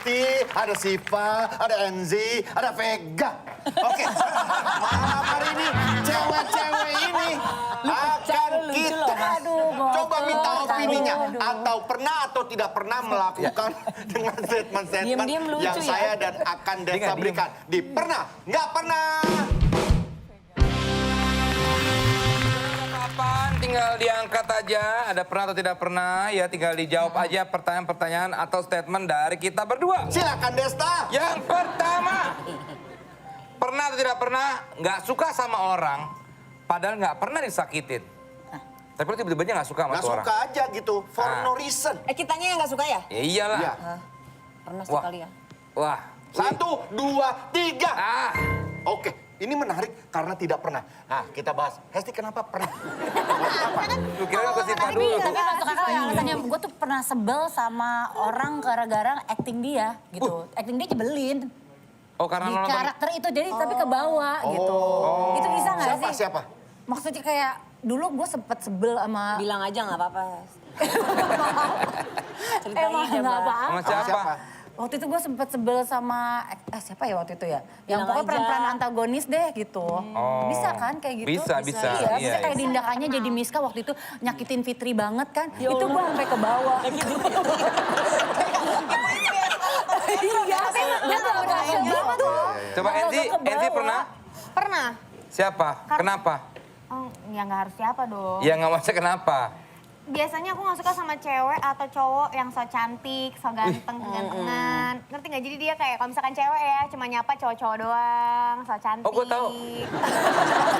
Hesti, ada Siva, ada Enzi, ada Vega. Oke, malam hari ini cewek-cewek ini akan kita coba minta opininya. Atau pernah atau tidak pernah melakukan dengan statement-statement yang saya dan akan Desta berikan. Di pernah, nggak pernah. Tinggal diangkat aja, ada pernah atau tidak pernah, ya tinggal dijawab aja pertanyaan-pertanyaan atau statement dari kita berdua. Silakan Desta. Yang pertama, pernah atau tidak pernah nggak suka sama orang, padahal nggak pernah disakitin. Tapi lo tiba-tiba aja nggak suka sama Nggak tuh orang. suka aja gitu, for no reason. Kitanya yang nggak suka ya? Ya iyalah. Iya. Pernah Wah. sekali ya. Wah. 1, 2, 3. Ah. Oke, ini menarik karena tidak pernah. Nah, kita bahas. Hesti kenapa pernah? Lu kira ke Siva dulu. Tapi masuk akal ya alasannya gue tuh pernah sebel sama orang gara-gara acting dia gitu. Acting dia nyebelin. Oh karena Di nonton. karakter itu jadi tapi ke bawah gitu. Itu bisa nggak sih? Siapa? Maksudnya kayak dulu gue sempet sebel sama... Bilang aja nggak apa-apa. Ceritain Emang aja, nggak Mbak. apa-apa. Sama siapa? Waktu itu gue sempet sebel sama, siapa ya waktu itu ya? Yang Bilang pokoknya aja. peran-peran antagonis deh gitu. Bisa kan kayak gitu? Bisa, bisa. Iya, Iya, bisa kayak iya. tindakannya jadi Miska waktu itu nyakitin Fitri banget kan. Itu gue sampai ke bawah. Iya, dia gak berhasil banget. Coba Enzi, Enzi pernah? Pernah. Siapa? Kenapa? Oh, ya nggak harus siapa dong. Ya nggak maksudnya kenapa? Biasanya aku nggak suka sama cewek atau cowok yang so cantik, so ganteng, gantengan. Ngerti nggak? Jadi dia kayak kalau misalkan cewek ya cuma nyapa cowok-cowok doang, so cantik. Oh, gua tahu.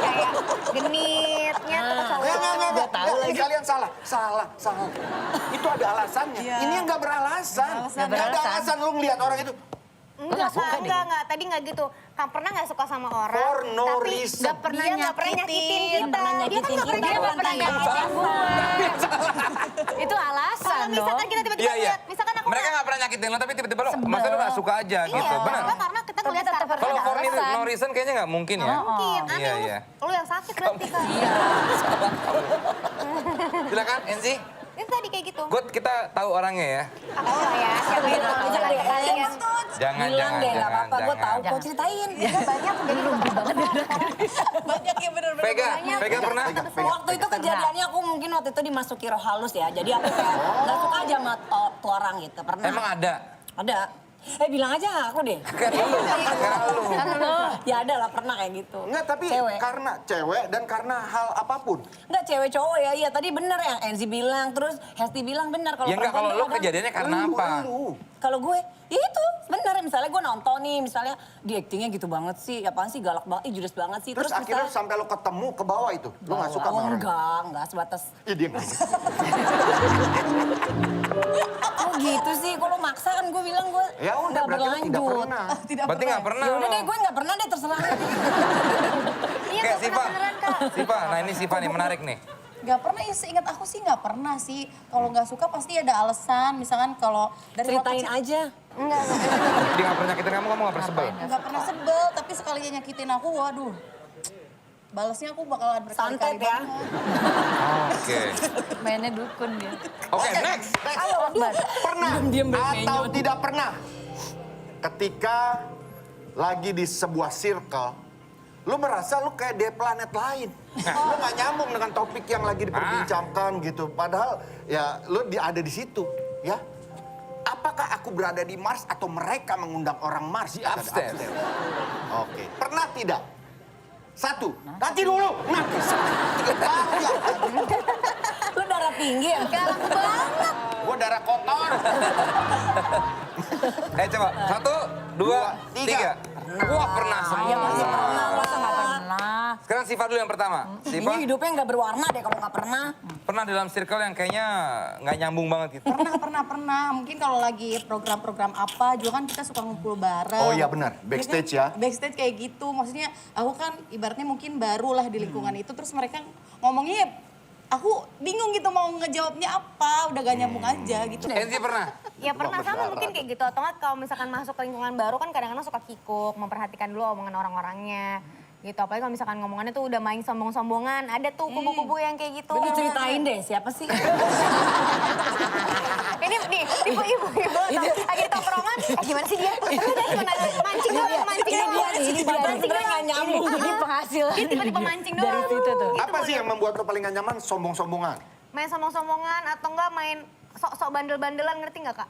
Kayak genitnya tuh cowok. Enggak tahu lagi. Kalian salah. Itu ada alasannya. Ini yang nggak beralasan. Nggak ada alasan lu ngeliat orang itu. Enggak. Tadi nggak gitu. Kamu pernah nggak suka sama orang, For no tapi reason. nggak pernah nyakitin kita. Dia kan nggak pernah Dia nggak pernah nyakitin gue. Itu alasan Kalau misalkan dong. kita tiba-tiba lihat, misalkan aku Mereka nggak pernah nyakitin lo, tapi tiba-tiba lo, maksudnya lo nggak suka aja gitu, benar? karena kita Tapi ngeliat tetap karakter harus Kalau ada for alasan. no reason kayaknya nggak mungkin ya. mungkin. Iya, Aneh, iya. lu yang sakit berarti kan. Silakan Enzi. Itu tadi kayak gitu. Kita tahu orangnya ya. Aku lah ya, siapa yang tahu Aja deh, kalian Jangan, bilang deh, nggak apa-apa. Gue tahu, jangan. kok ceritain. banyak jadi rugi banget. Banyak ya bener-bener. Vega pernah? Waktu itu kejadiannya aku mungkin waktu itu dimasuki roh halus ya. Jadi aku kayak nggak suka aja sama tuh orang gitu. Pernah. Emang ada? Ada. Bilang aja aku deh. Kan lu. Ya ada lah, pernah kayak gitu. Enggak, tapi Cewek. karena cewek dan karena hal apapun. Enggak, cewek cowok ya. Iya tadi bener yang Enzi bilang, terus Hesti bilang bener. Ya enggak, kalau perempuan lo tuh kadang- kejadiannya karena apa? Kalau gue, ya itu bener. Misalnya gue nonton nih, misalnya di actingnya gitu banget sih. Apaan sih, galak banget, judes banget sih. Terus akhirnya misalnya- sampai lo ketemu ke bawah itu, lo nggak suka sama orang. Enggak sebatas. Iya dia nggak. Oh gitu sih, kalau maksa kan gue bilang gue Ya udah nggak berarti lo tidak berlanjut. pernah. Berarti nggak pernah Ya udah lo. deh, gue nggak pernah deh, terserah. Iya, Oke, nggak Siva. pernah beneran, Kak. Siva, nah ini Siva nih, menarik nih. Gak pernah ya, seingat aku sih gak pernah sih. Kalau gak suka pasti ada alasan. Misalkan kalau dari Ceritain aja. Dia nggak pernah nyakitin kamu nggak pernah sebel? Gak pernah sebel, tapi sekalinya nyakitin aku, waduh. Balesnya aku bakalan Santet berkali-kali ya. banget. Oke. Mainnya dukun dia. Oke, next. Pernah atau tidak pernah ketika lagi di sebuah circle, lu merasa lu kayak di planet lain. Lu nggak nyambung dengan topik yang lagi diperbincangkan gitu. Padahal ya lu ada di situ, ya. Apakah aku berada di Mars atau mereka mengundang orang Mars? Di upstairs. Oke, pernah tidak? 1, nanti dulu. Nanti. Lu darah tinggi ya? Galak banget. Gua darah kotor. Coba, 1, 2, 3. Wah, pernah semua. Ya pasti pernah. Masa gak pernah? Sekarang Siva dulu yang pertama. Siva, Ini hidupnya nggak berwarna deh kalau nggak pernah. pernah dalam circle yang kayaknya nggak nyambung banget gitu. Pernah. Mungkin kalau lagi program-program apa juga kan kita suka ngumpul bareng. Oh iya benar, backstage ya. Backstage kayak gitu. Maksudnya aku kan ibaratnya mungkin baru lah di lingkungan itu. Terus mereka ngomongnya ya, aku bingung gitu mau ngejawabnya apa. Udah gak nyambung aja gitu. Enzi pernah? Ya pernah sama mungkin kayak gitu. Atau nggak kalau misalkan masuk ke lingkungan baru kan kadang-kadang suka kikuk, memperhatikan dulu omongan orang-orangnya. Gitu, apalagi kalau misalkan ngomongannya tuh udah main sombong-sombongan. Ada tuh kubu-kubu yang kayak gitu. Bener ceritain deh, siapa sih? Ini nih, ibu-ibu lagi di tongkrongan. Gimana sih dia? Udah gimana? Mancing doang, mancing doang. Ini dia nggak nyambung. Ini penghasil. Dia tiba-tiba mancing doang. Dari situ tuh. Apa sih yang membuat lo paling gak nyaman? Sombong-sombongan. Main sombong-sombongan atau enggak main sok-sok bandel-bandelan, ngerti nggak Kak?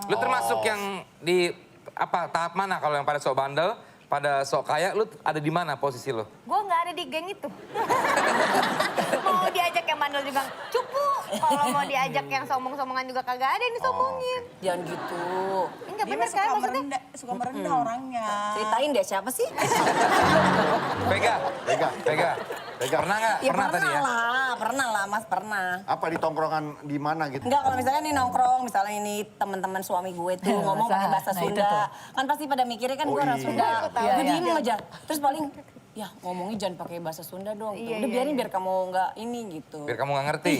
Lu termasuk yang di apa tahap mana kalau yang pada sok bandel, pada sok kaya, lu ada di mana posisi lu? Gue nggak ada di geng itu. Mau diajak yang bandel juga cupu. Kalau mau diajak yang sombong-sombongan juga kagak ada yang disombongin. Jangan gitu. Enggak Dia bener mah kan maksudnya? suka merendah orangnya. Ceritain deh, siapa sih? Vega, Vega. Vega, Pernah nggak? Ya Pernah tadi ya? pernah lah Mas, pernah. Apa di tongkrongan di mana gitu? Enggak, kalau misalnya nih nongkrong, misalnya ini teman-teman suami gue tuh ngomong pakai bahasa Nah, itu Sunda. tuh. Kan pasti pada mikirnya kan Oh gue orang iya. Sunda. Iya, Gue iya. diem aja. Terus paling, ya ngomongnya jangan pakai bahasa Sunda dong. Iya, Udah iya, biarin iya. biar kamu nggak ini gitu. Biar kamu nggak ngerti.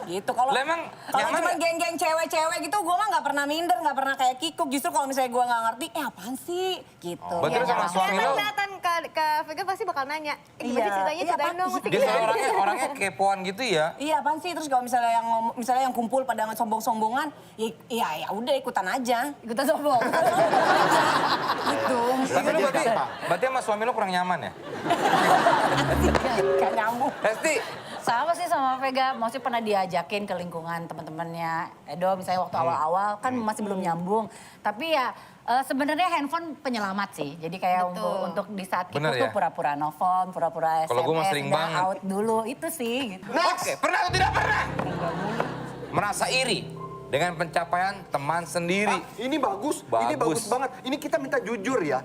Gitu. Kalau Lah, emang kalau nyaman cuma nggak? geng-geng cewek-cewek gitu, gue mah nggak pernah minder, nggak pernah kayak kikuk. Justru kalau misalnya gue nggak ngerti, apaan sih? Gitu. Berarti lu sama suami lu, Kelihatan ke Vega pasti bakal nanya. Gimana Iya. sih ceritanya? Iya, Ceritain apaan dong. sih? mesti dia gitu. soal orangnya kepoan gitu ya. Iya apaan sih? Terus kalau misalnya yang misalnya yang kumpul pada sombong-sombongan, ya udah ikutan aja. Ikutan sombong. Gitu. Tapi lu dia berarti, gampang. berarti sama suami lu kurang nyaman ya? Gak nyambung. Hesti, Sama sih sama Vega, maksudnya pernah diajakin ke lingkungan teman-temannya Edo misalnya waktu awal-awal kan masih belum nyambung. Tapi ya sebenarnya handphone penyelamat sih. Jadi kayak untuk di saat Bener itu tuh ya? pura-pura nelfon, pura-pura SMS, Kalau gua mah sering udah banget. out dulu itu sih. Gitu. oke, pernah atau tidak pernah? Merasa iri dengan pencapaian teman sendiri. Ini bagus, ini bagus Bagus. banget. Ini kita minta jujur ya.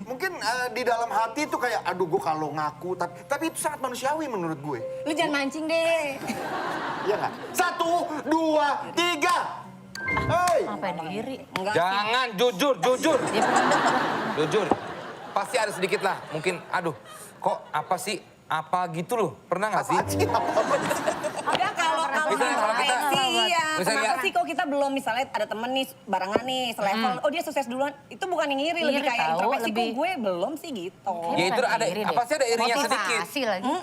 Mungkin di dalam hati itu kayak, aduh gue kalau ngaku, tapi itu sangat manusiawi menurut gue. Lu jangan mancing deh. Iya nggak? 1, 2, 3. Hei, Apa yang iri? Enggak sih. Jangan, jujur, jujur. Dia pernah Jujur. Pasti ada sedikit lah, mungkin aduh kok apa sih, apa gitu loh. Pernah nggak sih? apaan sih? Enggak kalau Misalnya kalau kita- sih iya. misalnya- Kenapa sih kok kita belum misalnya ada temen nih barengan nih selevel, oh dia sukses duluan. Itu bukan yang iri, lebih Iri kayak tahu, introspeksi kok lebih- gue belum sih gitu. Ya itu Bukan ada, iri deh. apa sih ada irinya sedikit. Motivasi lagi.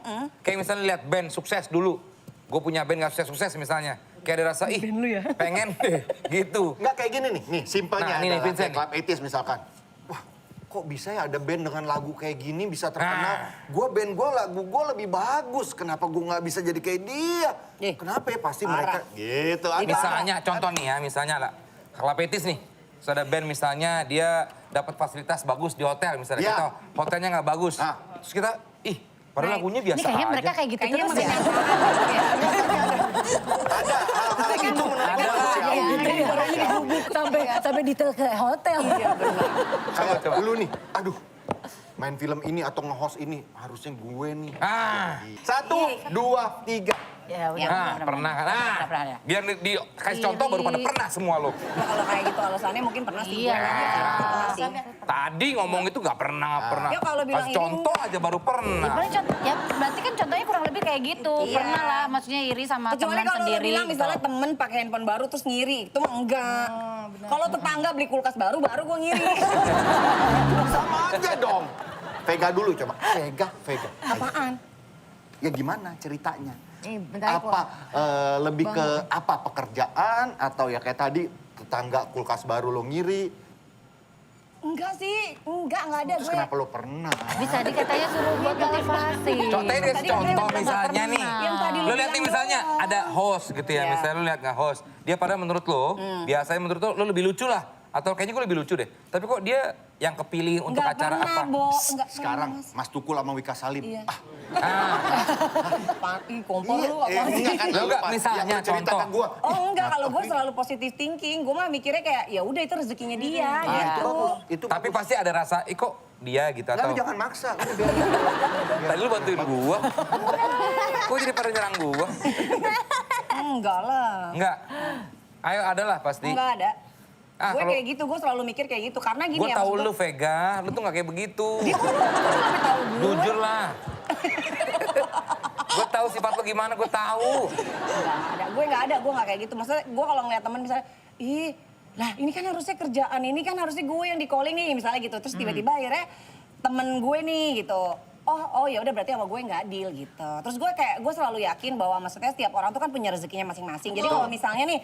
Kayak misalnya lihat band sukses dulu. Gue punya band gak sukses misalnya. Kayak ada rasa, ih pengen deh gitu. Nggak kayak gini nih simpelnya Nah, ini nih, adalah Vincent kayak Club 80s misalkan. Wah, kok bisa ya ada band dengan lagu kayak gini bisa terkenal? Band gue lagu gue lebih bagus, kenapa gue nggak bisa jadi kayak dia? Ih, Kenapa ya? Pasti parah. mereka gitu. ada. Misalnya contoh nih ya, misalnya lah. Kalapetis nih. Terus ada band misalnya dia dapat fasilitas bagus di hotel misalnya. Iya. Kita hotelnya nggak bagus. Ah. Terus kita, ih padahal lagunya Ini biasa kayaknya aja. mereka kayak gitu Kayaknya terus ya. Ada hal-hal gitu menurut gue Ada. manusiawi. sampai detail ke hotel. Kayak Coba. lu nih, aduh main film ini atau nge-host ini harusnya gue nih. Ah. 1, 2, 3. Ya udah. Nah, pernah kan? Nah, Pernah ya. biar kasih contoh baru pada pernah semua lo. Nah, kalau kayak gitu alasannya mungkin pernah sih. Iya. Pernah sih. Tadi ngomong itu nggak pernah, nggak pernah. Ya, kalau bilang Kasih iri contoh aja baru pernah. Ya berarti kan contohnya kurang lebih kayak gitu. Iya. Pernah lah maksudnya iri sama Kecuali teman kalau lo sendiri. bilang gitu. misalnya temen pakai handphone baru terus ngiri, itu mah enggak. Kalau tetangga beli kulkas baru gue ngiri. Sama aja dong. Vega dulu coba. Vega. Apaan? Ya gimana ceritanya? Bentar aku. Apa lebih ke apa pekerjaan atau ya kayak tadi tetangga kulkas baru lo ngiri? Enggak sih, enggak ada Terus gue. kenapa lo pernah? Bisa katanya suruh buat motivasi. Contohnya dia Tadi contoh katanya misalnya nih. Yang tadi Lo lihat nih bilang misalnya doang. ada host gitu ya, Iya. misalnya lo lihat nggak host. Dia pada menurut lo, biasanya menurut lo lebih lucu lah. Atau kayaknya gue lebih lucu deh. Tapi kok dia yang kepilih untuk Enggak acara pernah, apa? Bo. Enggak Sekarang pernah, Mas Tukul sama Wika Salim. Iya. Ah, Mas. Kompor lu Iya, apa sih? enggak kan Lo enggak, lupa. misalnya Yang lo cerita contoh. ke gua. Oh enggak, kalau gue selalu positive thinking. Gue mah mikirnya kayak ya udah itu rezekinya dia Ah, itu gitu. bagus. Itu tapi bagus. pasti ada rasa, ih kok dia gitu atau... Tapi jangan maksa. Udah biarin. Tadi lu bantuin gua. Kok jadi pada nyerang gua? Enggak lah. Enggak. Ayo adalah pasti. Enggak ada. Ah, Gue kalau- kayak gitu, gue selalu mikir kayak gitu. Karena gini Gue ya. tahu maksud lu gua- Vega, lu tuh gak kayak begitu. Dia kok lu lebih tahu gue? Jujur lah. Gue tahu sifat lu gimana, gue tahu. Enggak ada, gue nggak ada, gue nggak kayak gitu. Maksudnya gue kalau ngeliat temen misalnya, ih lah ini kan harusnya kerjaan, ini kan harusnya gue yang di calling nih misalnya gitu. Terus tiba-tiba akhirnya temen gue nih gitu. Oh ya udah berarti sama gue nggak deal gitu. Terus gue selalu yakin bahwa maksudnya setiap orang tuh kan punya rezekinya masing-masing. Jadi kalau misalnya nih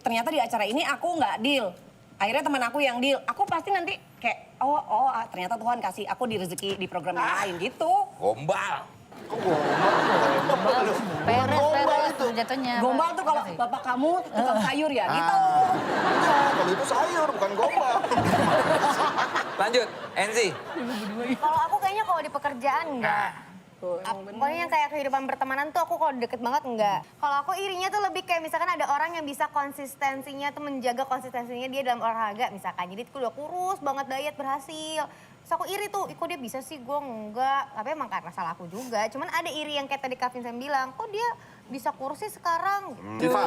ternyata di acara ini aku nggak deal, akhirnya teman aku yang deal, aku pasti nanti kayak ternyata Tuhan kasih aku di rezeki di program yang lain gitu. Gombal. Peres jatuhnya. Gombal tuh kalau bapak kamu tukang sayur ya gitu. Kalau itu sayur, bukan gombal. Lanjut, Enzi. Kalau aku kayaknya kalau di pekerjaan enggak. Pokoknya kayak kehidupan pertemanan tuh aku kalau deket banget enggak. Kalau aku irinya tuh lebih kayak misalkan ada orang yang bisa konsistensinya tuh menjaga konsistensinya dia dalam olahraga misalkan. Jadi tuh udah kurus banget diet berhasil. Terus aku iri tuh, kok dia bisa sih gue enggak. Tapi emang karena salah aku juga. Cuman ada iri yang kayak tadi Kak Vincent bilang, kok dia bisa kurus sih sekarang. Diva.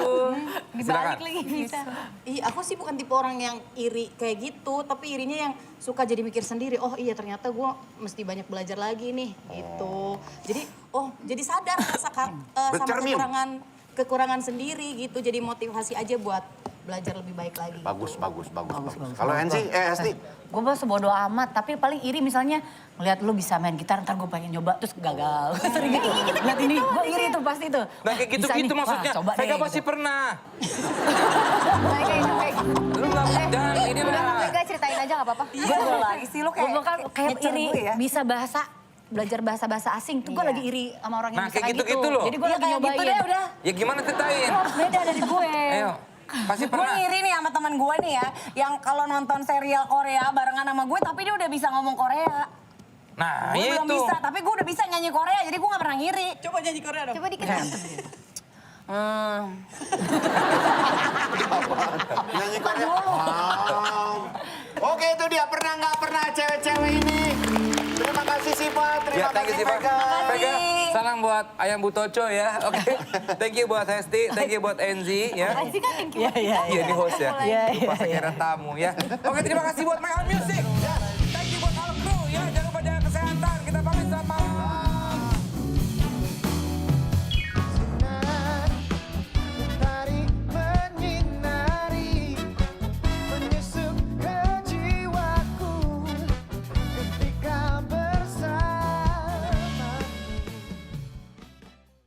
Dibalik lagi bisa. Iya, aku sih bukan tipe orang yang iri kayak gitu, tapi irinya yang suka jadi mikir sendiri. Oh iya ternyata gue mesti banyak belajar lagi nih, gitu. Jadi, jadi sadar sama Bercermin. kekurangan sendiri gitu. Jadi motivasi aja buat belajar lebih baik lagi. Bagus. Kalau Enzi, Esti. Gue mah sebodo amat, tapi paling iri misalnya ngeliat lu bisa main gitar, ntar gue pengen nyoba terus gagal. Sering gitu, lihat ini, gue iri tuh pasti tuh. Nah kayak gitu-gitu maksudnya. Coba Vega deh, pasti gitu. pernah. Kayak Lu nggak, jangan ini udah lah. Vega ceritain aja gak apa-apa. Gue lagi sih lu Gue bakal kayak nyecer iri gue ya. bisa belajar bahasa asing tuh gue lagi iri sama orang yang Nah, bisa kayak kayak gitu-gitu loh. Jadi gue Iya lagi kayak nyobain. gitu deh udah. Ya gimana ceritain? Lu harus beda dari gue. Ayo, pasti Gue pernah. ngiri nih sama teman gue nih ya, yang kalau nonton serial Korea barengan sama gue, tapi dia udah bisa ngomong Korea. Nah, Gue belum itu. bisa, tapi gue udah bisa nyanyi Korea, jadi gue gak pernah ngiri. Coba nyanyi Korea dong. Coba dikit. Nyanyi Korea. Oke itu dia, pernah nggak pernah cewek-cewek ini. Terima kasih Siva, terima Ya, thank you kasih Siva. Vega. Vega, salam buat Ayam Butoco ya. Oke. Thank you buat Hesti, thank you buat Enzi ya. Pasti kan thank you. Iya, ini host ya. Iya, Lupa saya kira tamu ya. Oke, terima kasih buat My Own Music.